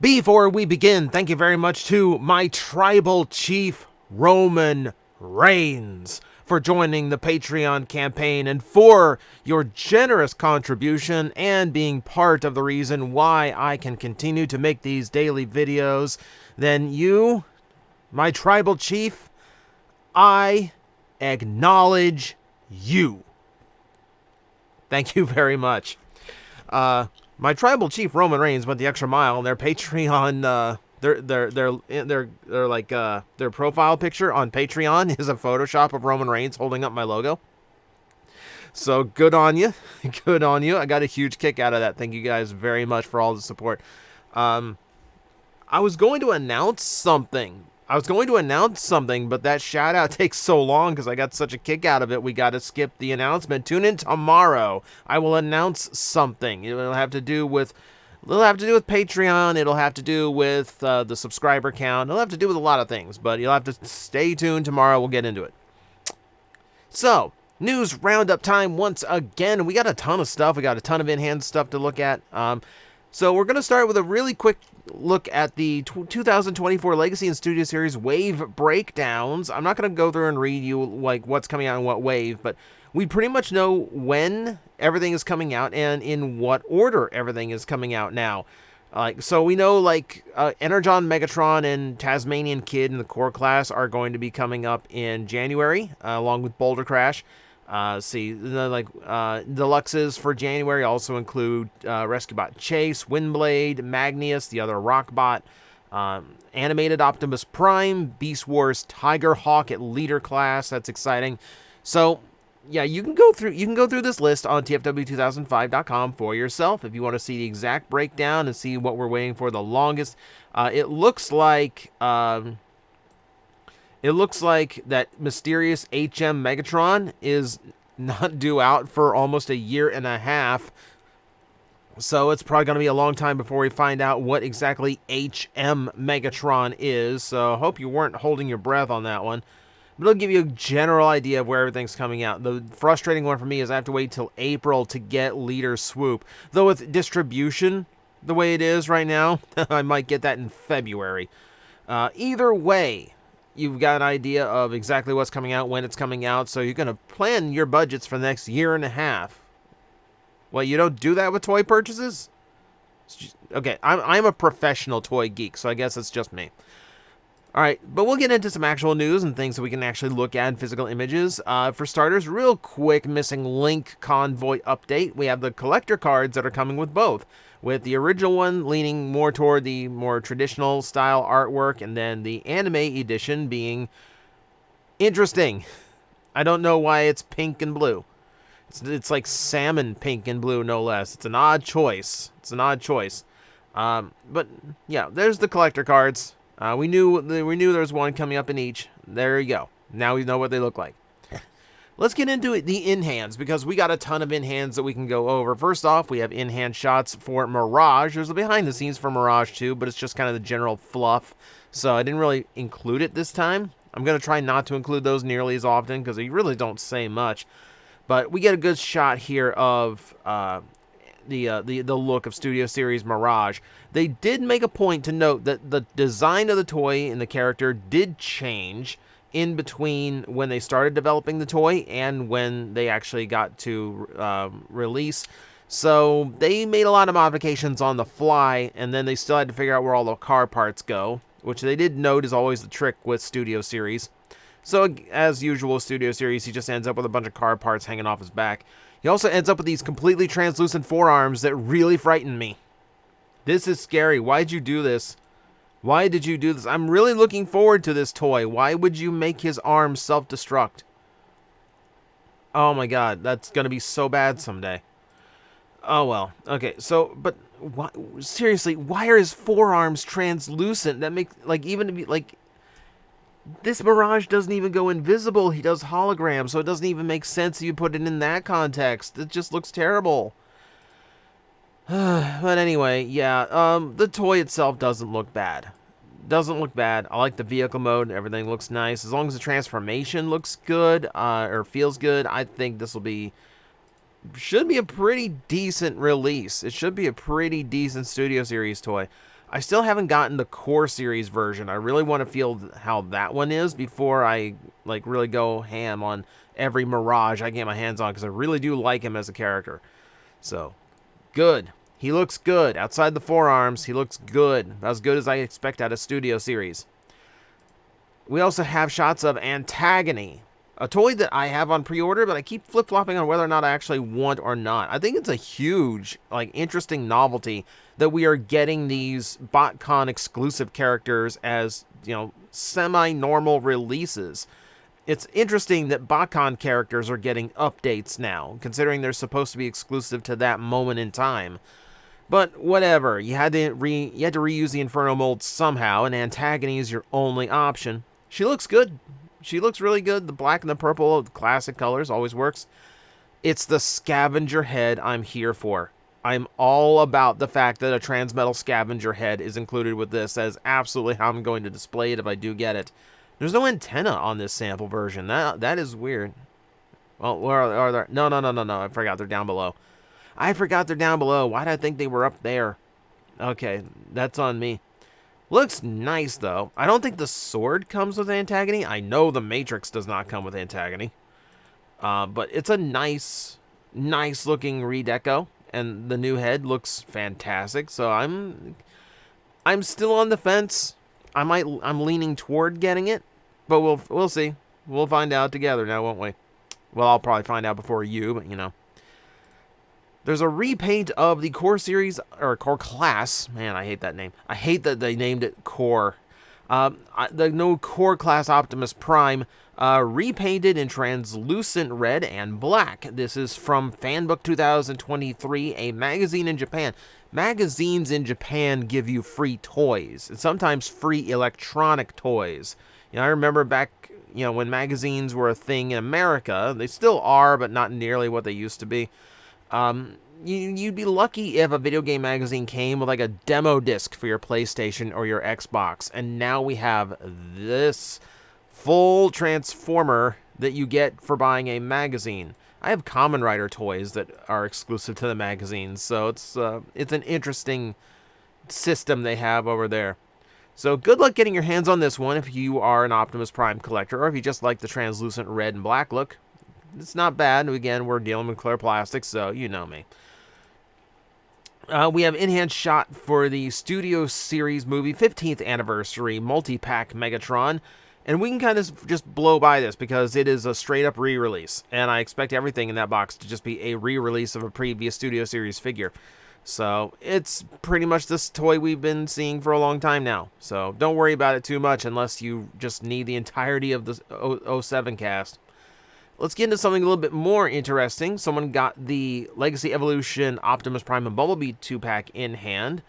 Before we begin, thank you very much to my tribal chief, Roman Reigns, for joining the Patreon campaign and for your generous contribution and being part of the reason why I can continue to make these daily videos. Then you, my tribal chief, I acknowledge you. Thank you very much. My tribal chief Roman Reigns went the extra mile. Their Patreon, their profile picture on Patreon is a Photoshop of Roman Reigns holding up my logo. So good on you, good on you. I got a huge kick out of that. Thank you guys very much for all the support. I was going to announce something. But that shout out takes so long because I got such a kick out of it. We got to skip the announcement. Tune in tomorrow. I will announce something. It'll have to do with Patreon. It'll have to do with the subscriber count. It'll have to do with a lot of things, but you'll have to stay tuned tomorrow. We'll get into it. So, news roundup time once again. We got a ton of stuff. We got a ton of in-hand stuff to look at. So we're going to start with a really quick look at the 2024 Legacy and Studio Series Wave breakdowns. I'm not going to go through and read you like what's coming out in what wave, but we pretty much know when everything is coming out and in what order everything is coming out now. So we know Energon, Megatron, and Tasmanian Kid in the core class are going to be coming up in January, along with Boulder Crash. Deluxes for January also include Rescuebot Chase, Windblade, Magnius, the other Rockbot, animated Optimus Prime, Beast Wars Tigerhawk at leader class. That's exciting. So yeah, you can go through this list on tfw2005.com for yourself if you want to see the exact breakdown and see what we're waiting for the longest. It looks like that mysterious HM Megatron is not due out for almost a year and a half. So it's probably going to be a long time before we find out what exactly HM Megatron is. So I hope you weren't holding your breath on that one. But it'll give you a general idea of where everything's coming out. The frustrating one for me is I have to wait till April to get Leader Swoop. Though with distribution the way it is right now, I might get that in February. Either way, you've got an idea of exactly what's coming out, when it's coming out, so you're going to plan your budgets for the next year and a half. Well, you don't do that with toy purchases? Okay, I'm a professional toy geek, so I guess it's just me. Alright, but we'll get into some actual news and things that we can actually look at in physical images. For starters, real quick Missing Link Convoy update. We have the collector cards that are coming with both, with the original one leaning more toward the more traditional style artwork, and then the anime edition being interesting. I don't know why it's pink and blue. It's like salmon pink and blue, no less. It's an odd choice. But yeah, there's the collector cards. We knew there was one coming up in each. There you go. Now we know what they look like. Let's get into the in-hands, because we got a ton of in-hands that we can go over. First off, we have in-hand shots for Mirage. There's the behind-the-scenes for Mirage too, but it's just kind of the general fluff, so I didn't really include it this time. I'm going to try not to include those nearly as often, because they really don't say much. But we get a good shot here of the look of Studio Series Mirage. They did make a point to note that the design of the toy and the character did change in between when they started developing the toy and when they actually got to release. So they made a lot of modifications on the fly, and then they still had to figure out where all the car parts go, which they did note is always the trick with Studio Series. So as usual, Studio Series, he just ends up with a bunch of car parts hanging off his back. He also ends up with these completely translucent forearms that really frighten me. This is scary. Why'd you do this? Why did you do this? I'm really looking forward to this toy. Why would you make his arms self-destruct? Oh my god, that's gonna be so bad someday. Oh well. Okay, so, but why, seriously, why are his forearms translucent? That makes, like, even to be, like, this Mirage doesn't even go invisible. He does holograms, so it doesn't even make sense if you put it in that context. It just looks terrible. But anyway, yeah, the toy itself doesn't look bad. I like the vehicle mode. Everything looks nice. As long as the transformation looks good, or feels good, I think this should be a pretty decent release. It should be a pretty decent Studio Series toy. I still haven't gotten the core series version. I really want to feel how that one is before I like really go ham on every Mirage I get my hands on, because I really do like him as a character. So, good. He looks good. Outside the forearms, he looks good. As good as I expect out of Studio Series. We also have shots of Antagony, a toy that I have on pre-order, but I keep flip-flopping on whether or not I actually want or not. I think it's a huge, like, interesting novelty that we are getting these BotCon exclusive characters as, you know, semi-normal releases. It's interesting that BotCon characters are getting updates now, considering they're supposed to be exclusive to that moment in time. But whatever, you had to reuse the Inferno mold somehow, and Antagony is your only option. She looks good. She looks really good. The black and the purple, the classic colors, always works. It's the scavenger head I'm here for. I'm all about the fact that a transmetal scavenger head is included with this. That is absolutely how I'm going to display it if I do get it. There's no antenna on this sample version. That is weird. Well, where are they? No. I forgot they're down below. Why did I think they were up there? Okay, that's on me. Looks nice, though. I don't think the sword comes with Antagony. I know the Matrix does not come with Antagony. But it's a nice looking redeco, and the new head looks fantastic. So I'm still on the fence. I'm leaning toward getting it, but we'll see. We'll find out together now, won't we? Well, I'll probably find out before you, but you know. There's a repaint of the Core Series, or Core Class. Man, I hate that name. I hate that they named it Core. The new Core Class Optimus Prime, repainted in translucent red and black. This is from Fanbook 2023, a magazine in Japan. Magazines in Japan give you free toys, and sometimes free electronic toys. You know, I remember back, you know, when magazines were a thing in America. They still are, but not nearly what they used to be. You'd be lucky if a video game magazine came with like a demo disc for your PlayStation or your Xbox, and now we have this full Transformer that you get for buying a magazine. I have Kamen Rider toys that are exclusive to the magazines, so it's an interesting system they have over there. So good luck getting your hands on this one if you are an Optimus Prime collector, or if you just like the translucent red and black look. It's not bad. Again, we're dealing with clear plastic, so you know me. We have in-hand shot for the Studio Series movie 15th anniversary multi-pack Megatron. And we can kind of just blow by this because it is a straight-up re-release. And I expect everything in that box to just be a re-release of a previous Studio Series figure. So it's pretty much this toy we've been seeing for a long time now. So don't worry about it too much unless you just need the entirety of the 07 cast. Let's get into something a little bit more interesting. Someone got the Legacy Evolution Optimus Prime and Bumblebee 2-pack in hand.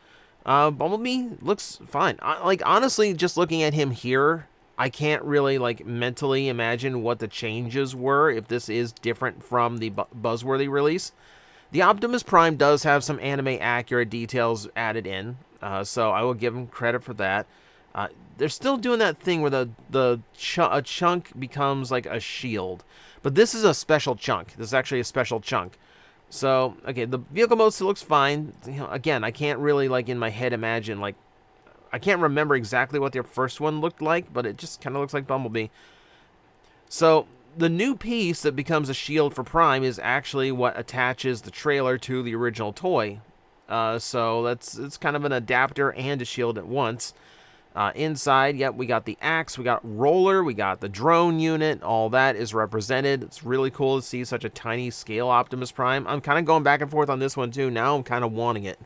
Bumblebee looks fine. Like, honestly, just looking at him here, I can't really, like, mentally imagine what the changes were if this is different from the Buzzworthy release. The Optimus Prime does have some anime-accurate details added in, so I will give him credit for that. They're still doing that thing where a chunk becomes like a shield. But this is a special chunk. This is actually a special chunk. So, okay, the vehicle mode still looks fine. You know, again, I can't really, like, in my head imagine, like, I can't remember exactly what their first one looked like, but it just kind of looks like Bumblebee. So, the new piece that becomes a shield for Prime is actually what attaches the trailer to the original toy. So, it's kind of an adapter and a shield at once. Inside, yep, we got the axe, we got roller, we got the drone unit, all that is represented. It's really cool to see such a tiny scale Optimus Prime. I'm kind of going back and forth on this one too. Now I'm kind of wanting it.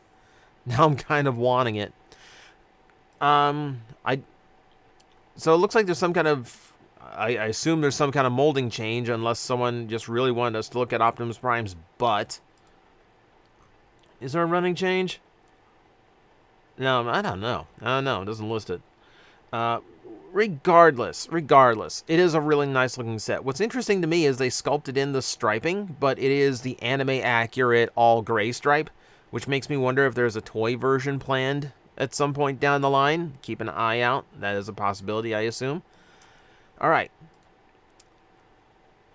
So it looks like there's some kind of, I assume there's some kind of molding change, unless someone just really wanted us to look at Optimus Prime's butt. Is there a running change? No, I don't know. It doesn't list it. Regardless, it is a really nice looking set. What's interesting to me is they sculpted in the striping, but it is the anime-accurate all-gray stripe, which makes me wonder if there's a toy version planned at some point down the line. Keep an eye out. That is a possibility, I assume. All right.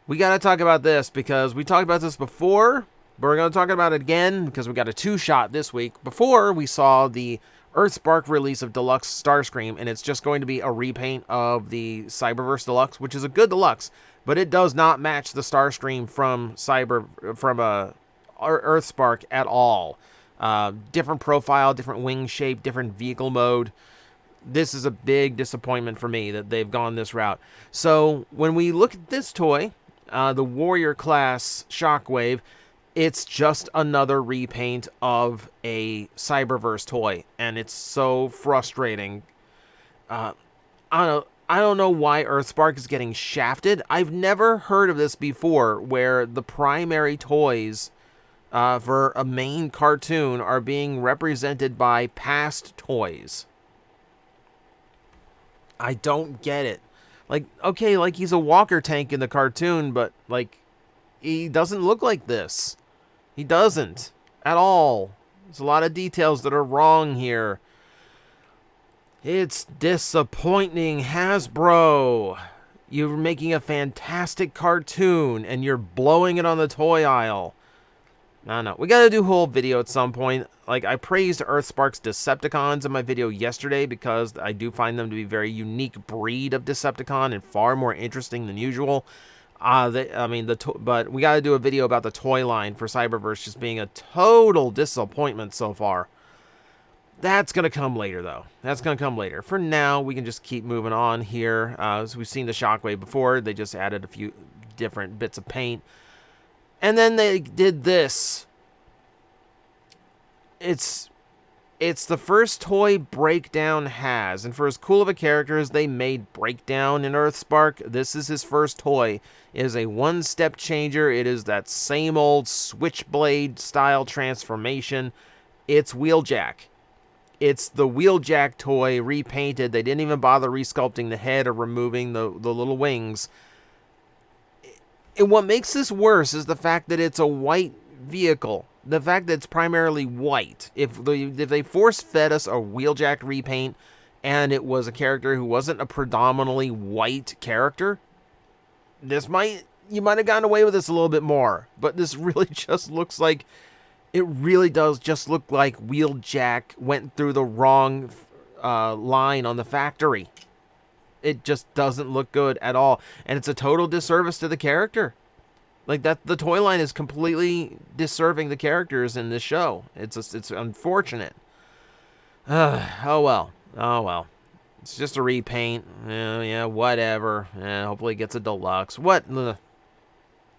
We got to talk about this because we talked about this before, but we're going to talk about it again because we got a two-shot this week. Before, we saw the Earthspark release of Deluxe Starscream, and it's just going to be a repaint of the Cyberverse Deluxe, which is a good Deluxe, but it does not match the Starscream from Earthspark at all. Different profile, different wing shape, different vehicle mode. This is a big disappointment for me that they've gone this route. So when we look at this toy, the Warrior class Shockwave, it's just another repaint of a Cyberverse toy, and it's so frustrating. I don't know why Earthspark is getting shafted. I've never heard of this before, where the primary toys for a main cartoon are being represented by past toys. I don't get it. Like, okay, like he's a walker tank in the cartoon, but like he doesn't look like this. He doesn't at all. There's a lot of details that are wrong here. It's disappointing, Hasbro. You're making a fantastic cartoon and you're blowing it on the toy aisle. I don't know. We gotta do a whole video at some point. Like, I praised Earthspark's Decepticons in my video yesterday because I do find them to be a very unique breed of Decepticon and far more interesting than usual. But we gotta do a video about the toy line for Cyberverse just being a total disappointment so far. That's gonna come later, though. That's gonna come later. For now, we can just keep moving on here. As we've seen the Shockwave before, they just added a few different bits of paint. And then they did this. It's the first toy Breakdown has, and for as cool of a character as they made Breakdown in Earthspark, this is his first toy. It is a one-step changer. It is that same old Switchblade style transformation. It's Wheeljack. It's the Wheeljack toy repainted. They didn't even bother resculpting the head or removing the little wings. And what makes this worse is the fact that it's a white vehicle. The fact that it's primarily white. If they force-fed us a Wheeljack repaint and it was a character who wasn't a predominantly white character, you might have gotten away with this a little bit more. But this really just looks like, it really does just look like Wheeljack went through the wrong line on the factory. It just doesn't look good at all. And it's a total disservice to the character. Like, that, the toy line is completely disserving the characters in this show. It's unfortunate. Oh well. Oh well. It's just a repaint. Yeah, whatever. Hopefully it gets a deluxe. What?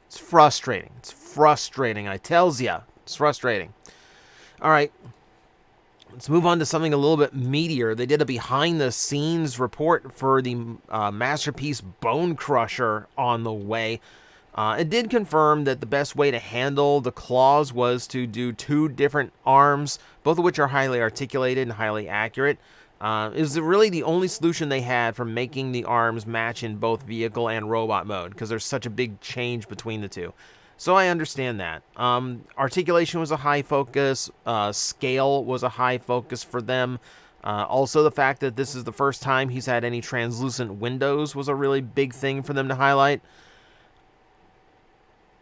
It's frustrating. It's frustrating. I tells ya. It's frustrating. All right. Let's move on to something a little bit meatier. They did a behind-the-scenes report for the Masterpiece Bonecrusher on the way. It did confirm that the best way to handle the claws was to do 2 different arms, both of which are highly articulated and highly accurate. Is really the only solution they had for making the arms match in both vehicle and robot mode, because there's such a big change between the two. So I understand that. Articulation was a high focus. Scale was a high focus for them. Also, the fact that this is the first time he's had any translucent windows was a really big thing for them to highlight.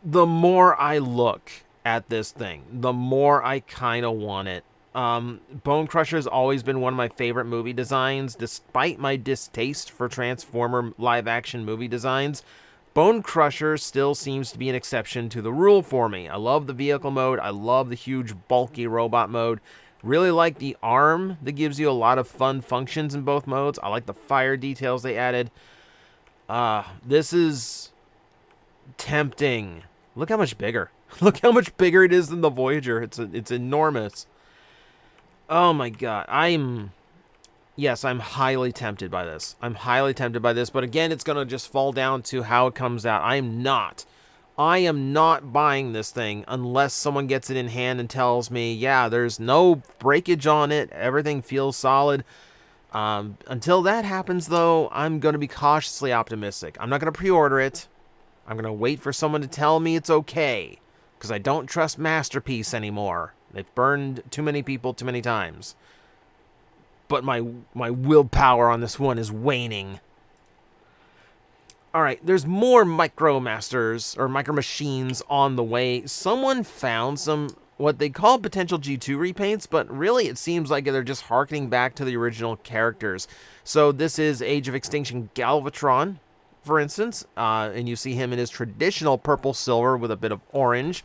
The more I look at this thing, the more I kind of want it. Bonecrusher has always been one of my favorite movie designs, despite my distaste for Transformer live-action movie designs. Bonecrusher still seems to be an exception to the rule for me. I love the vehicle mode. I love the huge, bulky robot mode. Really like the arm that gives you a lot of fun functions in both modes. I like the fire details they added. This is tempting. Look how much bigger. Look how much bigger it is than the Voyager. It's enormous. Oh my god. Yes, I'm highly tempted by this. I'm highly tempted by this, but again, it's going to just fall down to how it comes out. I am not buying this thing unless someone gets it in hand and tells me, yeah, there's no breakage on it. Everything feels solid. Until that happens, though, I'm going to be cautiously optimistic. I'm not going to pre-order it. I'm going to wait for someone to tell me it's okay, because I don't trust Masterpiece anymore. They've burned too many people too many times. But my willpower on this one is waning. Alright, there's more Micro Masters, or Micro Machines on the way. Someone found some what they call potential G2 repaints, but really it seems like they're just harkening back to the original characters. So this is Age of Extinction Galvatron, for instance, and you see him in his traditional purple-silver with a bit of orange.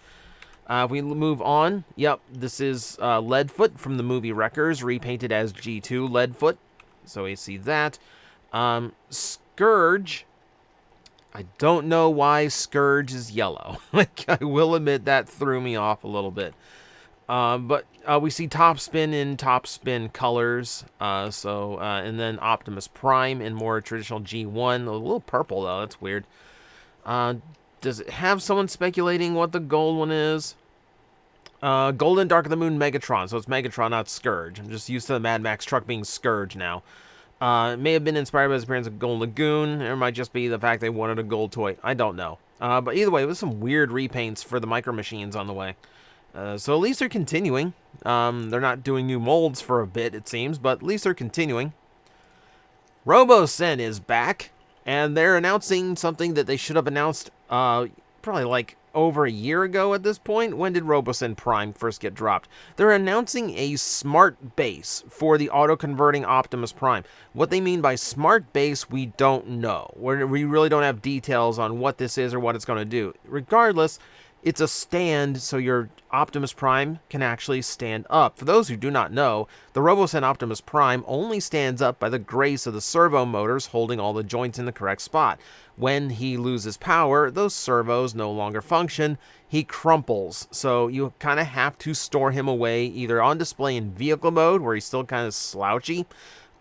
If we move on, yep, this is Leadfoot from the movie Wreckers, repainted as G2 Leadfoot. So we see that. Scourge. I don't know why Scourge is yellow. Like, I will admit that threw me off a little bit. But we see Topspin in Topspin colors. And then Optimus Prime in more traditional G1. A little purple, though. That's weird. Does it have someone speculating what the gold one is? Golden Dark of the Moon Megatron. So it's Megatron, not Scourge. I'm just used to the Mad Max truck being Scourge now. It may have been inspired by his appearance of Gold Lagoon, or it might just be the fact they wanted a gold toy. I don't know. But either way, it was some weird repaints for the Micro Machines on the way. So at least they're continuing. They're not doing new molds for a bit, it seems, but at least they're continuing. RoboSen is back, and they're announcing something that they should have announced probably like over a year ago at this point. When did RoboSen Prime first get dropped? They're announcing a smart base for the auto-converting Optimus Prime. What they mean by smart base, we don't know. We really don't have details on what this is or what it's going to do. Regardless, it's a stand so your Optimus Prime can actually stand up. For those who do not know, the RoboSen Optimus Prime only stands up by the grace of the servo motors holding all the joints in the correct spot. When he loses power, those servos no longer function. He crumples. So you kind of have to store him away either on display in vehicle mode, where he's still kind of slouchy,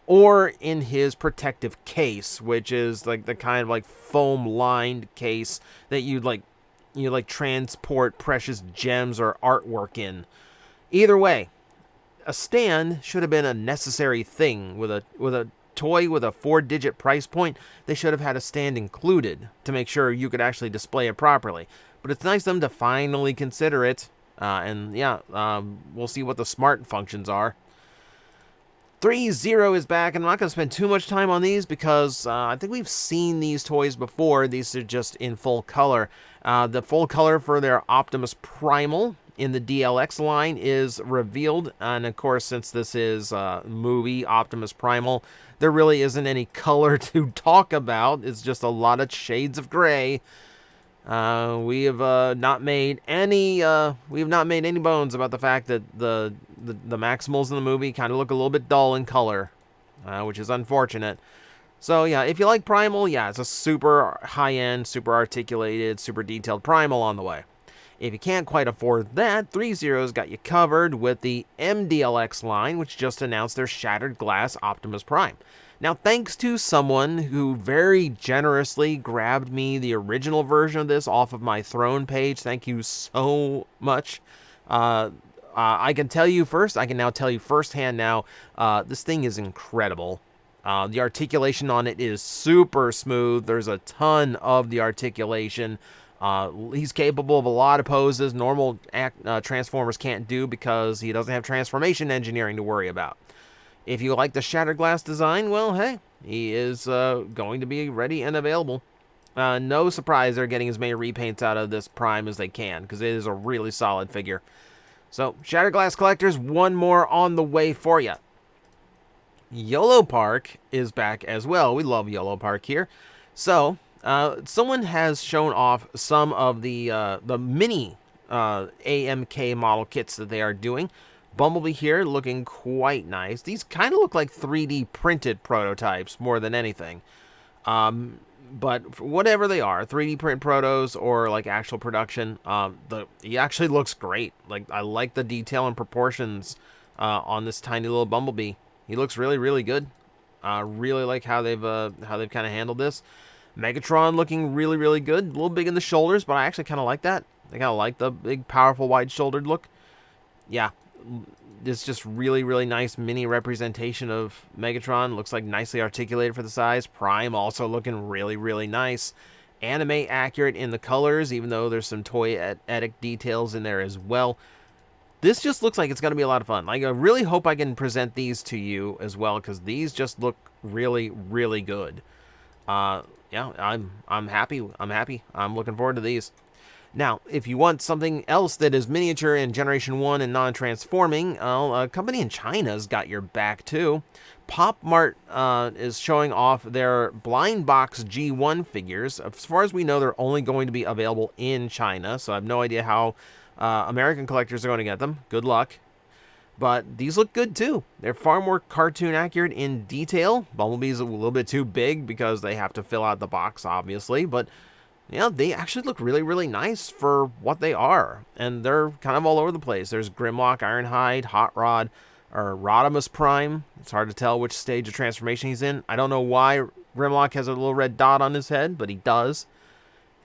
or in his protective case, which is like the kind of like foam-lined case that you'd like transport precious gems or artwork in. Either way, a stand should have been a necessary thing. With a toy with a 4-digit price point, they should have had a stand included to make sure you could actually display it properly. But it's nice of them to finally consider it. We'll see what the smart functions are. ThreeZero is back, and I'm not going to spend too much time on these because I think we've seen these toys before. These are just in full color. The full color for their Optimus Primal in the DLX line is revealed. And of course, since this is movie Optimus Primal, there really isn't any color to talk about. It's just a lot of shades of gray. We have not made any bones about the fact that the Maximals in the movie kind of look a little bit dull in color, which is unfortunate. So yeah, if you like Primal, yeah, it's a super high-end, super articulated, super detailed Primal on the way. If you can't quite afford that, ThreeZero's got you covered with the MDLX line, which just announced their Shattered Glass Optimus Prime. Now, thanks to someone who very generously grabbed me the original version of this off of my Throne page, thank you so much. I can now tell you firsthand now, this thing is incredible. The articulation on it is super smooth. There's a ton of the articulation. He's capable of a lot of poses normal Transformers can't do because he doesn't have transformation engineering to worry about. If you like the Shattered Glass design, well, hey, he is going to be ready and available. No surprise they're getting as many repaints out of this Prime as they can, because it is a really solid figure. So, Shattered Glass collectors, one more on the way for you. YOLO Park is back as well. We love YOLO Park here. So, someone has shown off some of the mini AMK model kits that they are doing. Bumblebee here looking quite nice. These kind of look like 3D printed prototypes more than anything. But whatever they are, 3D print protos or like actual production, he actually looks great. Like, I like the detail and proportions on this tiny little Bumblebee. He looks really, really good. Really like how they've kind of handled this. Megatron looking really, really good. A little big in the shoulders, but I actually kind of like that. I kind of like the big, powerful, wide-shouldered look. Yeah, it's just really, really nice mini representation of Megatron. Looks like nicely articulated for the size. Prime also looking really, really nice. Anime accurate in the colors, even though there's some toyetic details in there as well. This just looks like it's going to be a lot of fun. Like, I really hope I can present these to you as well, because these just look really, really good. Yeah, I'm happy. I'm looking forward to these. Now, if you want something else that is miniature in Generation 1 and non-transforming, a company in China's got your back too. Pop Mart is showing off their blind box G1 figures. As far as we know, they're only going to be available in China, so I have no idea how American collectors are going to get them. Good luck. But these look good too. They're far more cartoon accurate in detail. Bumblebee's a little bit too big because they have to fill out the box, obviously, but yeah, they actually look really, really nice for what they are. And they're kind of all over the place. There's Grimlock, Ironhide, Hot Rod, or Optimus Prime. It's hard to tell which stage of transformation he's in. I don't know why Grimlock has a little red dot on his head, but he does.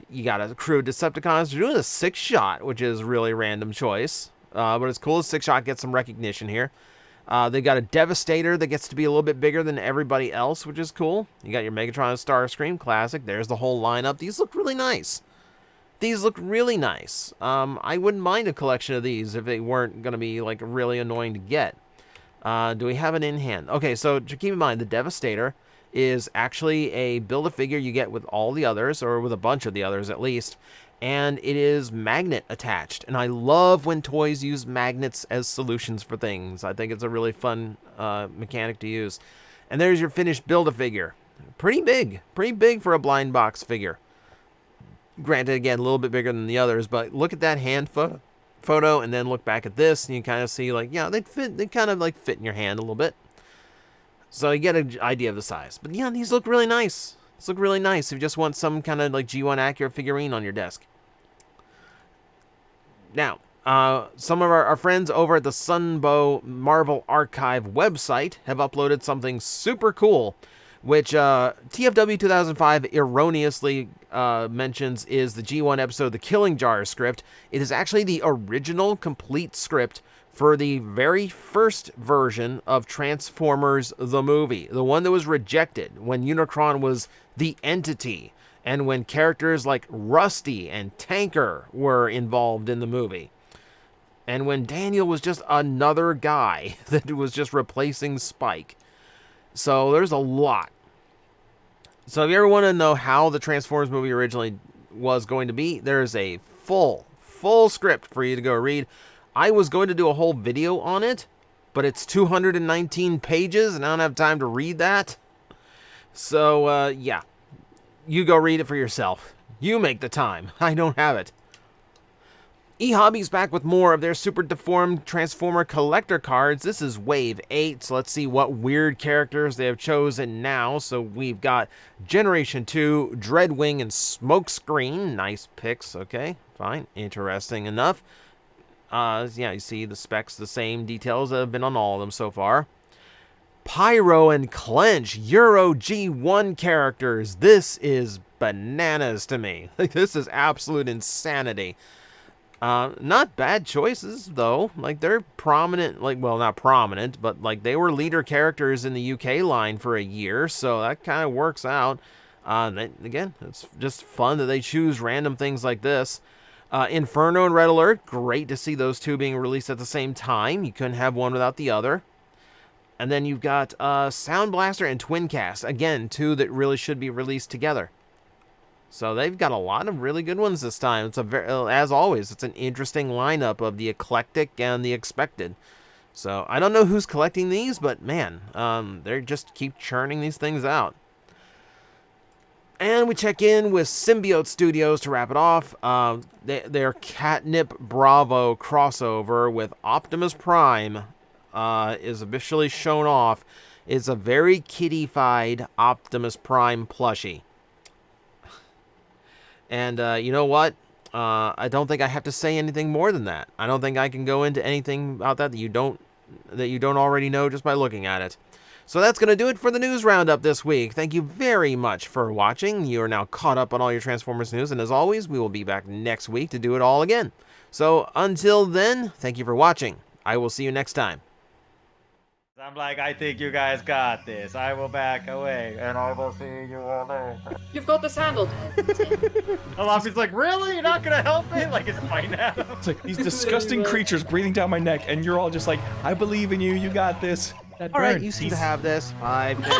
You got a crew of Decepticons. They're doing a 6-shot, which is really random choice. But it's cool as 6-shot gets some recognition here. They got a Devastator that gets to be a little bit bigger than everybody else, which is cool. You got your Megatron and Starscream, classic. There's the whole lineup. These look really nice. These look really nice. I wouldn't mind a collection of these if they weren't going to be like really annoying to get. Do we have it in hand? Okay, so to keep in mind, the Devastator is actually a Build-A-Figure you get with all the others, or with a bunch of the others at least. And it is magnet attached. And I love when toys use magnets as solutions for things. I think it's a really fun mechanic to use. And there's your finished Build-A-Figure. Pretty big for a blind box figure. Granted, again, a little bit bigger than the others, but look at that hand photo and then look back at this and you kind of see like, yeah, they kind of like fit in your hand a little bit. So you get an idea of the size. But yeah, these look really nice. These look really nice if you just want some kind of like G1 accurate figurine on your desk. Now, some of our friends over at the Sunbow Marvel Archive website have uploaded something super cool, which TFW 2005 erroneously mentions is the G1 episode The Killing Jar script. It is actually the original complete script for the very first version of Transformers the movie, the one that was rejected when Unicron was the entity and when characters like Rusty and Tanker were involved in the movie. And when Daniel was just another guy that was just replacing Spike. So there's a lot. So if you ever want to know how the Transformers movie originally was going to be, there's a full script for you to go read. I was going to do a whole video on it, but it's 219 pages, and I don't have time to read that. So, yeah. You go read it for yourself. You make the time. I don't have it. eHobby's back with more of their super deformed Transformer collector cards. This is Wave 8, so let's see what weird characters they have chosen now. So we've got Generation 2, Dreadwing, and Smokescreen. Nice picks, okay, fine, interesting enough. Yeah, you see the specs, the same details that have been on all of them so far. Pyro and Clench, Euro G1 characters. This is bananas to me. Like, this is absolute insanity. Not bad choices, though. Like, they're prominent, like, well, not prominent, but, like, they were leader characters in the UK line for a year, so that kind of works out. Again, it's just fun that they choose random things like this. Inferno and Red Alert, great to see those two being released at the same time. You couldn't have one without the other. And then you've got Sound Blaster and Twin Cast. Again, two that really should be released together. So they've got a lot of really good ones this time. It's as always, it's an interesting lineup of the eclectic and the expected. So I don't know who's collecting these, but man, they just keep churning these things out. And we check in with Symbiote Studios to wrap it off. Their Catnip Bravo crossover with Optimus Prime is officially shown off. It's a very kitty-fied Optimus Prime plushie. And you know what? I don't think I have to say anything more than that. I don't think I can go into anything about that you don't already know just by looking at it. So that's going to do it for the news roundup this week. Thank you very much for watching. You are now caught up on all your Transformers news, and as always, we will be back next week to do it all again. So until then, thank you for watching. I will see you next time. I'm like, I think you guys got this. I will back away, and I will see you all later. You've got this handled. Alafi's like, really? You're not gonna help me? Like, it's fine now. It's like these disgusting creatures breathing down my neck, and you're all just like, I believe in you. You got this. All right, you seem to have this. 5 minutes.